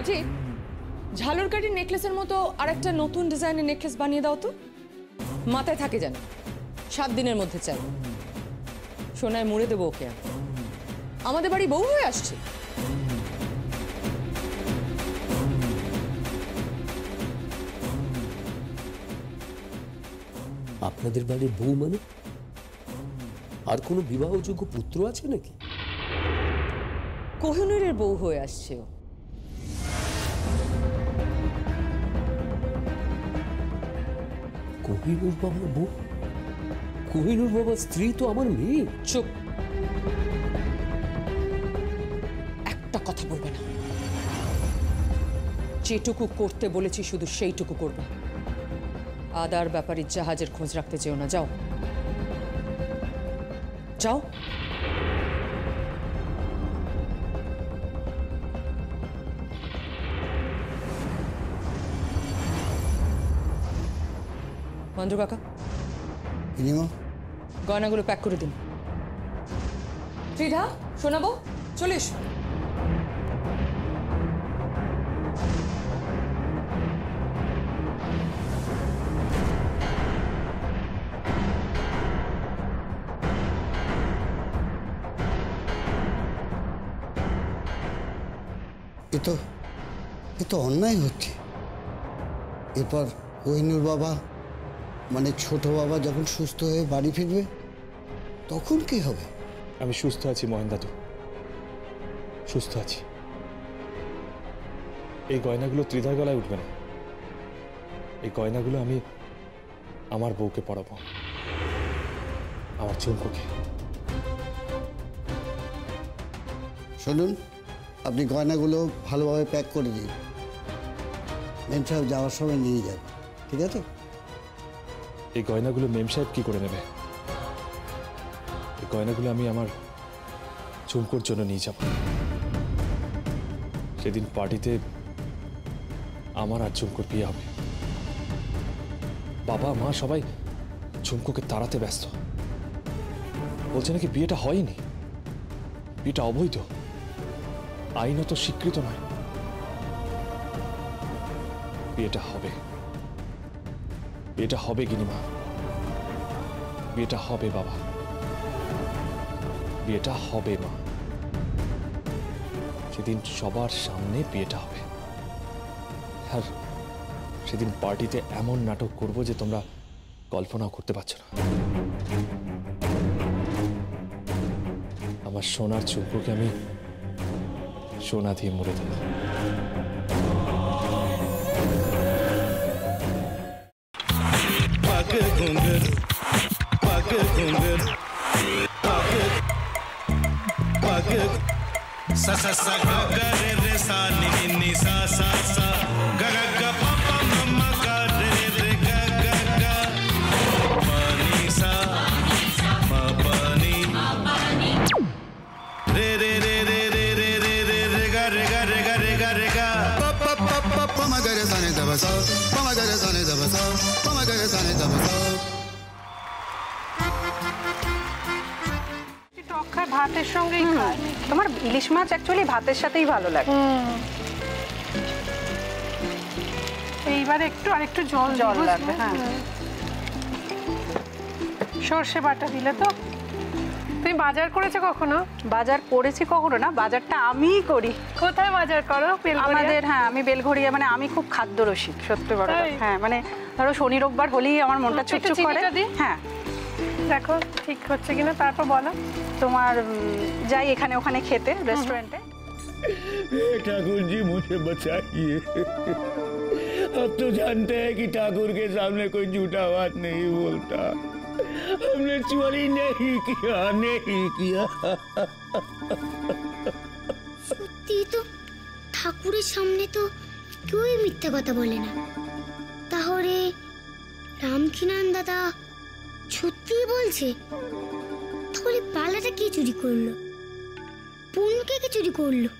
জি, ঝালরকাঠির নেকলেসের মতো আরেকটা নতুন ডিজাইনের নেকলেস বানিয়ে দাও তো, মাথায় থাকে যেন। 7 দিনের মধ্যে চাই। সোনায় মুড়ে দেবো ওকে। আমাদের বাড়ি বউ হয়ে আসছে। আপনাদের বাড়ির বউ মানে? আর কোনো বিবাহযোগ্য পুত্র আছে নাকি? কোহিনূরের বউ হয়ে আসছে ও। কোহিনূর বাবার বউ? কোহিনূর বাবার স্ত্রী তো আমার মেয়ে। চুপ, একটা কথা বলবে না। যেটুকু করতে বলেছি শুধু সেইটুকু করবে। আদার ব্যাপারে জাহাজের খোঁজ রাখতে চেও না। যাও যাও। মঞ্জু কাকা, গয়নাগুলো প্যাক করে দিন। ত্রিধা, শোনাবো, চলে এসো। এ তো অন্যায় হচ্ছে। এরপর কোহিনূর বাবা মানে ছোট বাবা যখন সুস্থ হয়ে বাড়ি ফিরবে তখন কি হবে? আমি সুস্থ আছি মহেন দাদু, সুস্থ আছি। এই গয়নাগুলো ত্রিধার গলায় উঠবে না। এই গয়নাগুলো আমি আমার বউকে পরাবো, আমার চুমকুকে। শুনুন, আপনি গয়নাগুলো ভালোভাবে প্যাক করে দিন। মেম সাহেব যাওয়ার সময় নিয়ে যান, ঠিক আছে? এই গয়নাগুলো মেম সাহেব কি করে নেবে? এই গয়নাগুলো আমি আমার চুমকুর জন্য নিয়ে যাব। সেদিন পার্টিতে আমার আর চুমকুর বিয়ে হবে। বাবা মা সবাই চুমকুকে তাড়াতে ব্যস্ত। বলছে নাকি বিয়েটা হয়নি, বিয়েটা অবৈধ, আইনত স্বীকৃত নয়। বিয়েটা হবে, বিয়েটা হবে গিনিমা, বিয়েটা হবে বাবা, বিয়েটা হবে মা। সেদিন সবার সামনে বিয়েটা হবে। আর সেদিন পার্টিতে এমন নাটক করব যে তোমরা কল্পনাও করতে পারছো না। আমার সোনার চুমকুকে আমি সোনা দিয়ে মুড়ে দেব। sa sa sa ga ga re re sa ni ni ni sa sa sa ga ga ga pa pa ma ma ga re re ga ga ga pa ni sa ma pa ni re re re re re re re re re ga re ga re ga re ga re ga pa pa pa pa pa ma ga re sa ni da ba sa pa ma ga re sa ni da ba sa pa ma ga re sa ni da ba sa ভাতের সঙ্গেই খায়। তোমার ইলিশ মাছ actually ভাতের সাথেই ভালো লাগে। এইবার একটু আরেকটু জল লাগবে। হ্যাঁ, সর্ষে বাটা দিলে তো। তুমি বাজার করেছো কখনো? বাজার করেছি কখনো না, বাজারটা আমিই করি। কোথায় বাজার করো? আমাদের, হ্যাঁ, আমি বেলঘড়িয়া। মানে আমি খুব খাদ্য রসিক, সত্যি বড়। হ্যাঁ, মানে ধরো শনি রোববার হলেই আমার মনটা চুপচুপ করে। হ্যাঁ, দেখো ঠিক হচ্ছে কিনা, তারপর বলো। তোমার যাই এখানে ওখানে খেতে रेस्टोरेंट है। ठाकुर जी मुझे बचाइए। अब तो जानते हैं कि ठाकुर के सामने कोई झूठा बात नहीं बोलता। हमने चोरी नहीं किया, नहीं किया। সত্যি তো, ঠাকুরের সামনে তো কেউই মিথ্যা কথা বলে না। তাহলে রামকিনান দাদা সত্যিই বলছে? তাহলে পালাটা কে চুরি করলো? পুনকে কে চুরি করলো?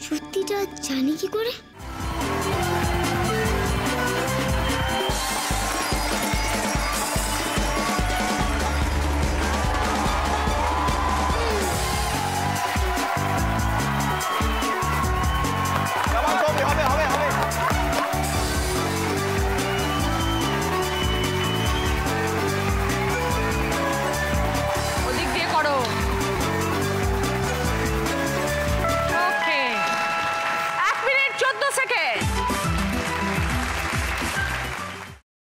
সত্যিটা জানি কি করে?